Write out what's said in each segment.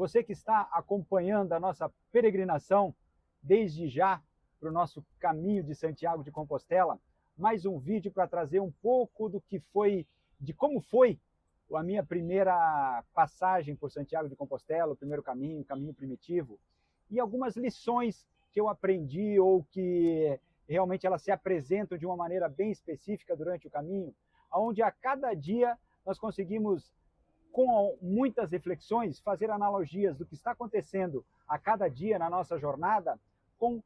Você que está acompanhando a nossa peregrinação desde já para o nosso caminho de Santiago de Compostela, mais um vídeo para trazer um pouco do que foi, de como foi a minha primeira passagem por Santiago de Compostela, o primeiro caminho, o caminho primitivo, e algumas lições que eu aprendi ou que realmente elas se apresentam de uma maneira bem específica durante o caminho, onde a cada dia nós conseguimos, com muitas reflexões, fazer analogias do que está acontecendo a cada dia na nossa jornada com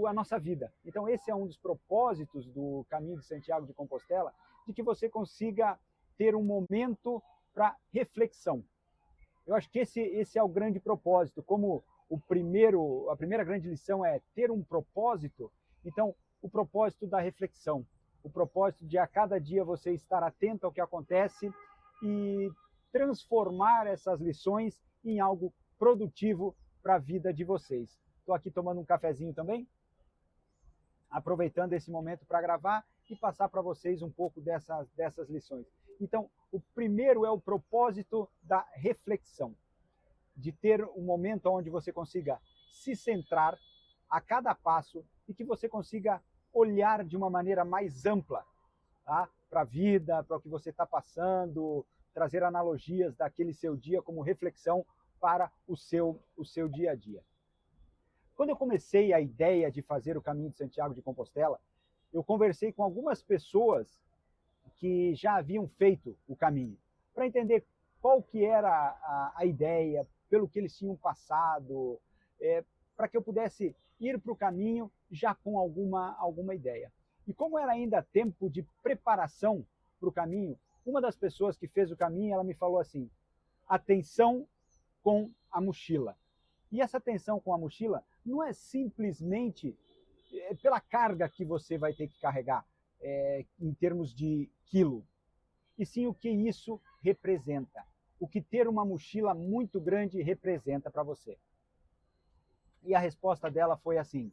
a nossa vida. Então esse é um dos propósitos do Caminho de Santiago de Compostela, de que você consiga ter um momento para reflexão. Eu acho que esse é o grande propósito. Como a primeira grande lição é ter um propósito, então o propósito da reflexão, o propósito de a cada dia você estar atento ao que acontece e transformar essas lições em algo produtivo para a vida de vocês. Estou aqui tomando um cafezinho também, aproveitando esse momento para gravar e passar para vocês um pouco dessas lições. Então, o primeiro é o propósito da reflexão, de ter um momento onde você consiga se centrar a cada passo e que você consiga olhar de uma maneira mais ampla, tá? Para a vida, para o que você está passando, trazer analogias daquele seu dia como reflexão para o seu dia a dia. Quando eu comecei a ideia de fazer o Caminho de Santiago de Compostela, eu conversei com algumas pessoas que já haviam feito o caminho, para entender qual que era a ideia, pelo que eles tinham passado, para que eu pudesse ir para o caminho já com alguma ideia. E como era ainda tempo de preparação para o caminho, uma das pessoas que fez o caminho, ela me falou assim: atenção com a mochila. E essa atenção com a mochila não é simplesmente pela carga que você vai ter que carregar em termos de quilo, e sim o que isso representa, o que ter uma mochila muito grande representa para você. E a resposta dela foi assim: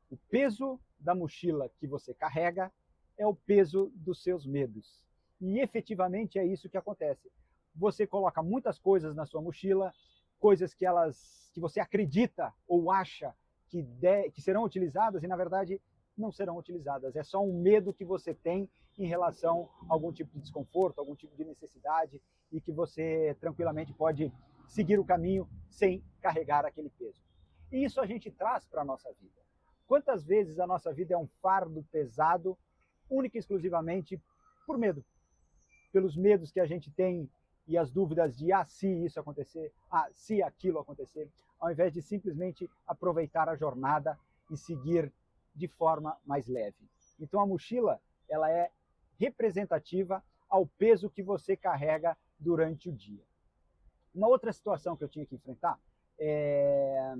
o peso da mochila que você carrega é o peso dos seus medos. E efetivamente é isso que acontece. Você coloca muitas coisas na sua mochila, coisas que você acredita ou acha que serão utilizadas e na verdade não serão utilizadas. É só um medo que você tem em relação a algum tipo de desconforto, algum tipo de necessidade, e que você tranquilamente pode seguir o caminho sem carregar aquele peso. E isso a gente traz para a nossa vida. Quantas vezes a nossa vida é um fardo pesado, única e exclusivamente por medo, pelos medos que a gente tem e as dúvidas de se isso acontecer, se aquilo acontecer, ao invés de simplesmente aproveitar a jornada e seguir de forma mais leve. Então a mochila, ela é representativa ao peso que você carrega durante o dia. Uma outra situação que eu tinha que enfrentar é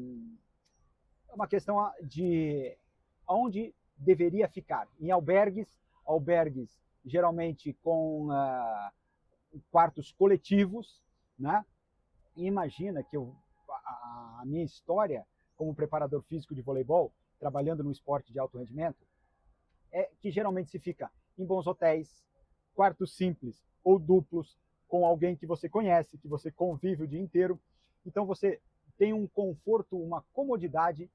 uma questão de onde deveria ficar. Em albergues geralmente com quartos coletivos, né? E imagina que a minha história como preparador físico de voleibol, trabalhando no esporte de alto rendimento, é que geralmente se fica em bons hotéis, quartos simples ou duplos, com alguém que você conhece, que você convive o dia inteiro. Então você tem um conforto, uma comodidade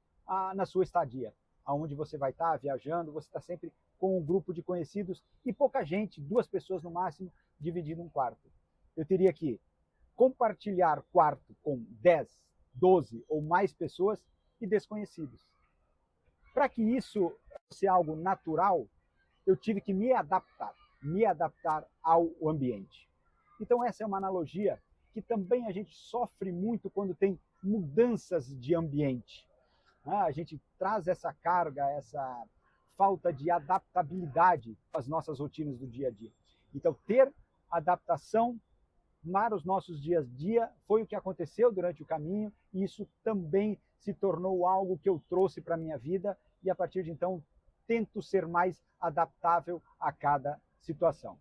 na sua estadia, aonde você vai estar viajando, você está sempre com um grupo de conhecidos e pouca gente, 2 pessoas no máximo, dividindo um quarto. Eu teria que compartilhar quarto com 10, 12 ou mais pessoas e desconhecidos. Para que isso fosse algo natural, eu tive que me adaptar ao ambiente. Então essa é uma analogia que também a gente sofre muito quando tem mudanças de ambiente. A gente traz essa carga, essa falta de adaptabilidade às nossas rotinas do dia a dia. Então ter adaptação para os nossos dias a dia foi o que aconteceu durante o caminho, e isso também se tornou algo que eu trouxe para a minha vida, e a partir de então tento ser mais adaptável a cada situação.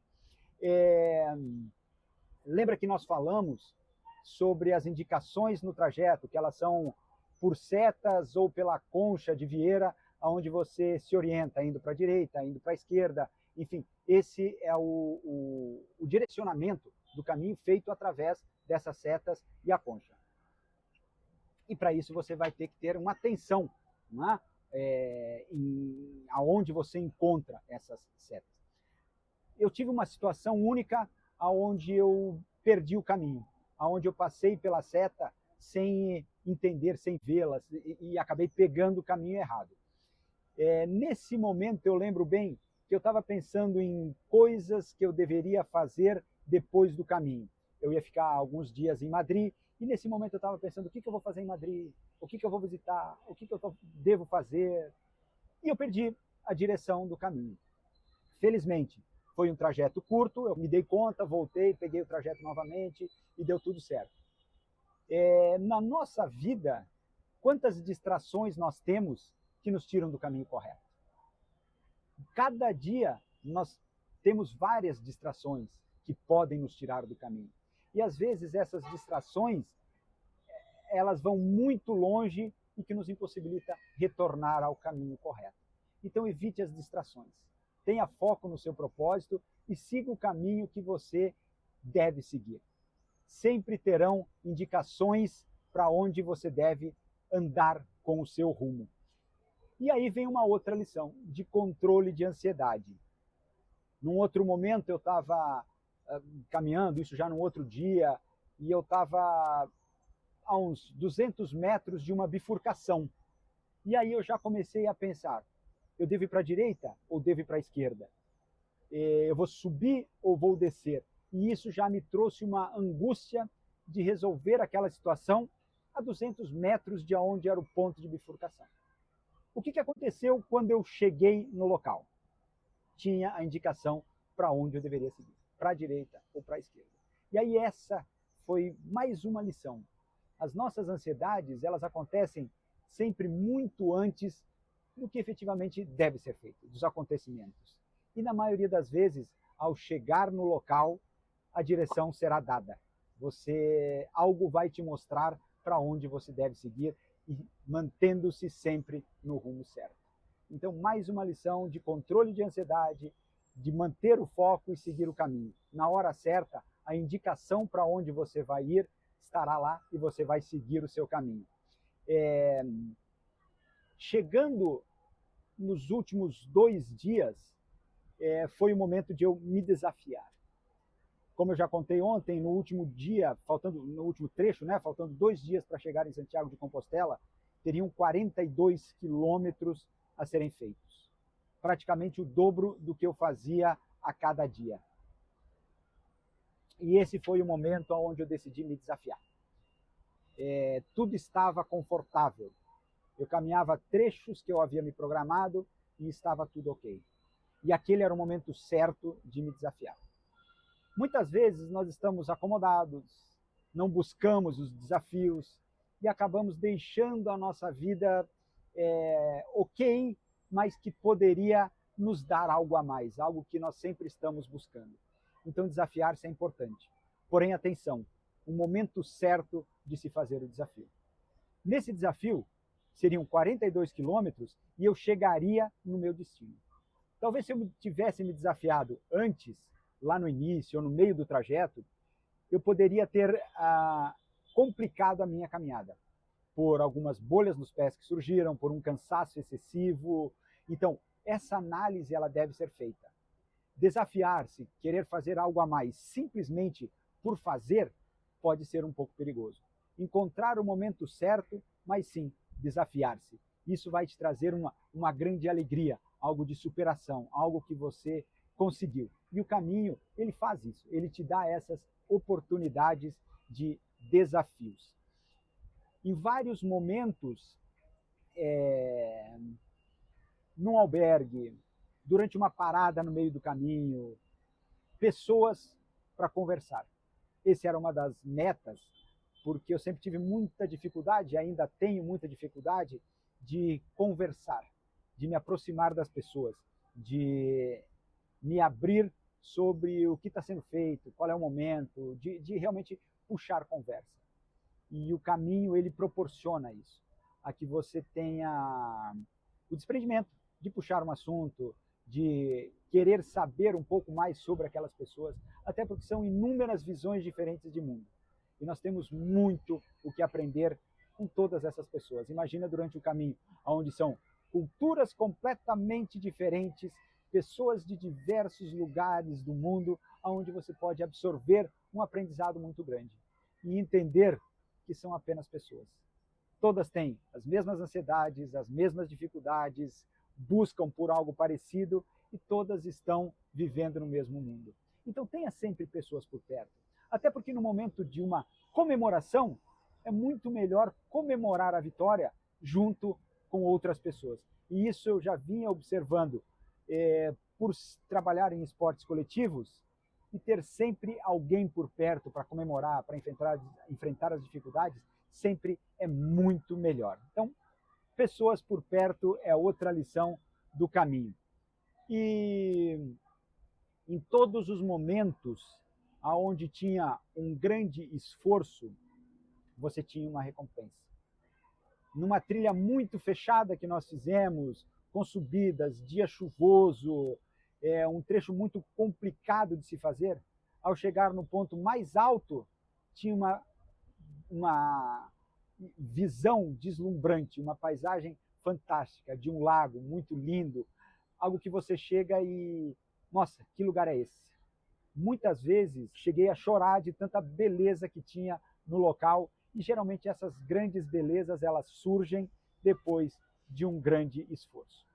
Lembra que nós falamos sobre as indicações no trajeto, que elas são por setas ou pela concha de vieira, onde você se orienta, indo para a direita, indo para a esquerda, enfim, esse é o direcionamento do caminho feito através dessas setas e a concha. E para isso você vai ter que ter uma atenção, não é? Aonde você encontra essas setas. Eu tive uma situação única aonde eu perdi o caminho, aonde eu passei pela seta sem entender, sem vê-las, e acabei pegando o caminho errado. Nesse momento eu lembro bem que eu estava pensando em coisas que eu deveria fazer depois do caminho. Eu ia ficar alguns dias em Madrid, e nesse momento eu estava pensando o que eu vou fazer em Madrid, o que eu vou visitar, o que eu devo fazer, e eu perdi a direção do caminho. Felizmente, foi um trajeto curto, eu me dei conta, voltei, peguei o trajeto novamente e deu tudo certo. Na nossa vida, quantas distrações nós temos que nos tiram do caminho correto? Cada dia nós temos várias distrações que podem nos tirar do caminho. E às vezes essas distrações, elas vão muito longe e que nos impossibilita retornar ao caminho correto. Então evite as distrações. Tenha foco no seu propósito e siga o caminho que você deve seguir. Sempre terão indicações para onde você deve andar com o seu rumo. E aí vem uma outra lição, de controle de ansiedade. Num outro momento eu estava caminhando, isso já num outro dia, e eu estava a uns 200 metros de uma bifurcação. E aí eu já comecei a pensar, eu devo ir para a direita ou devo ir para a esquerda? Eu vou subir ou vou descer? E isso já me trouxe uma angústia de resolver aquela situação a 200 metros de onde era o ponto de bifurcação. O que aconteceu quando eu cheguei no local? Tinha a indicação para onde eu deveria seguir, para a direita ou para a esquerda. E aí essa foi mais uma lição. As nossas ansiedades, elas acontecem sempre muito antes do que efetivamente deve ser feito, dos acontecimentos. E na maioria das vezes, ao chegar no local, a direção será dada. Algo vai te mostrar para onde você deve seguir e mantendo-se sempre no rumo certo. Então, mais uma lição de controle de ansiedade, de manter o foco e seguir o caminho. Na hora certa, a indicação para onde você vai ir estará lá e você vai seguir o seu caminho. Chegando nos últimos 2 dias, foi o momento de eu me desafiar. Como eu já contei ontem, no último dia, no último trecho, né, faltando 2 dias para chegar em Santiago de Compostela, teriam 42 quilômetros a serem feitos. Praticamente o dobro do que eu fazia a cada dia. E esse foi o momento onde eu decidi me desafiar. Tudo estava confortável. Eu caminhava trechos que eu havia me programado e estava tudo ok. E aquele era o momento certo de me desafiar. Muitas vezes nós estamos acomodados, não buscamos os desafios e acabamos deixando a nossa vida ok, mas que poderia nos dar algo a mais, algo que nós sempre estamos buscando. Então desafiar-se é importante. Porém, atenção, o momento certo de se fazer o desafio. Nesse desafio, seriam 42 quilômetros e eu chegaria no meu destino. Talvez se eu tivesse me desafiado antes, lá no início ou no meio do trajeto, eu poderia ter complicado a minha caminhada, por algumas bolhas nos pés que surgiram, por um cansaço excessivo. Então, essa análise ela deve ser feita. Desafiar-se, querer fazer algo a mais, simplesmente por fazer, pode ser um pouco perigoso. Encontrar o momento certo, mas sim, desafiar-se. Isso vai te trazer uma grande alegria, algo de superação, algo que você conseguiu. E o caminho, ele faz isso, ele te dá essas oportunidades de desafios. Em vários momentos, num albergue, durante uma parada no meio do caminho, pessoas para conversar. Essa era uma das metas, porque eu sempre tive muita dificuldade, ainda tenho muita dificuldade de conversar, de me aproximar das pessoas, de me abrir sobre o que está sendo feito, qual é o momento, de realmente puxar conversa. E o caminho, ele proporciona isso, a que você tenha o desprendimento de puxar um assunto, de querer saber um pouco mais sobre aquelas pessoas, até porque são inúmeras visões diferentes de mundo. E nós temos muito o que aprender com todas essas pessoas. Imagina durante o caminho, onde são culturas completamente diferentes, pessoas de diversos lugares do mundo, onde você pode absorver um aprendizado muito grande e entender que são apenas pessoas. Todas têm as mesmas ansiedades, as mesmas dificuldades, buscam por algo parecido e todas estão vivendo no mesmo mundo. Então tenha sempre pessoas por perto. Até porque no momento de uma comemoração, é muito melhor comemorar a vitória junto com outras pessoas. E isso eu já vinha observando por trabalhar em esportes coletivos e ter sempre alguém por perto para comemorar, para enfrentar as dificuldades, sempre é muito melhor. Então, pessoas por perto é outra lição do caminho. E em todos os momentos onde tinha um grande esforço, você tinha uma recompensa. Numa trilha muito fechada que nós fizemos, com subidas, dia chuvoso, um trecho muito complicado de se fazer, ao chegar no ponto mais alto, tinha uma visão deslumbrante, uma paisagem fantástica, de um lago muito lindo, algo que você chega e, nossa, que lugar é esse? Muitas vezes cheguei a chorar de tanta beleza que tinha no local, e geralmente essas grandes belezas elas surgem depois de um grande esforço.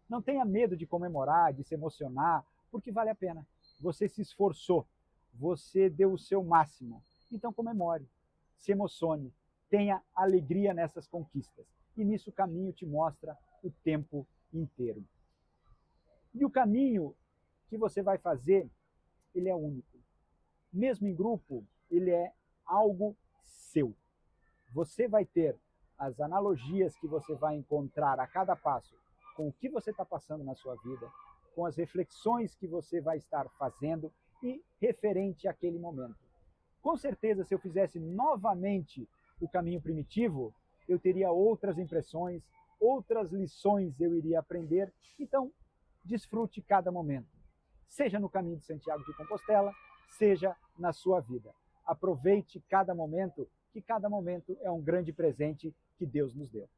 Não tenha medo de comemorar, de se emocionar, porque vale a pena. Você se esforçou, você deu o seu máximo. Então comemore, se emocione, tenha alegria nessas conquistas. E nisso o caminho te mostra o tempo inteiro. E o caminho que você vai fazer, ele é único. Mesmo em grupo, ele é algo seu. Você vai ter as analogias que você vai encontrar a cada passo com o que você está passando na sua vida, com as reflexões que você vai estar fazendo e referente àquele momento. Com certeza, se eu fizesse novamente o caminho primitivo, eu teria outras impressões, outras lições eu iria aprender. Então, desfrute cada momento, seja no caminho de Santiago de Compostela, seja na sua vida. Aproveite cada momento, que cada momento é um grande presente que Deus nos deu.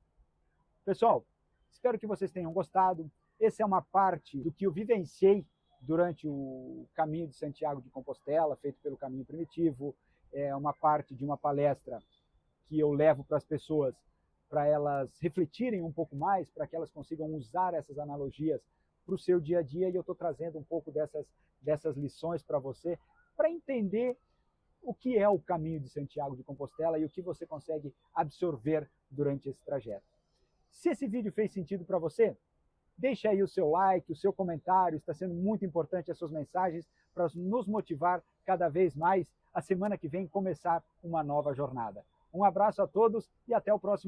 Pessoal, espero que vocês tenham gostado. Essa é uma parte do que eu vivenciei durante o caminho de Santiago de Compostela, feito pelo Caminho Primitivo. É uma parte de uma palestra que eu levo para as pessoas, para elas refletirem um pouco mais, para que elas consigam usar essas analogias para o seu dia a dia, e eu estou trazendo um pouco dessas lições para você, para entender o que é o caminho de Santiago de Compostela e o que você consegue absorver durante esse trajeto. Se esse vídeo fez sentido para você, deixe aí o seu like, o seu comentário, está sendo muito importante as suas mensagens para nos motivar cada vez mais a semana que vem começar uma nova jornada. Um abraço a todos e até o próximo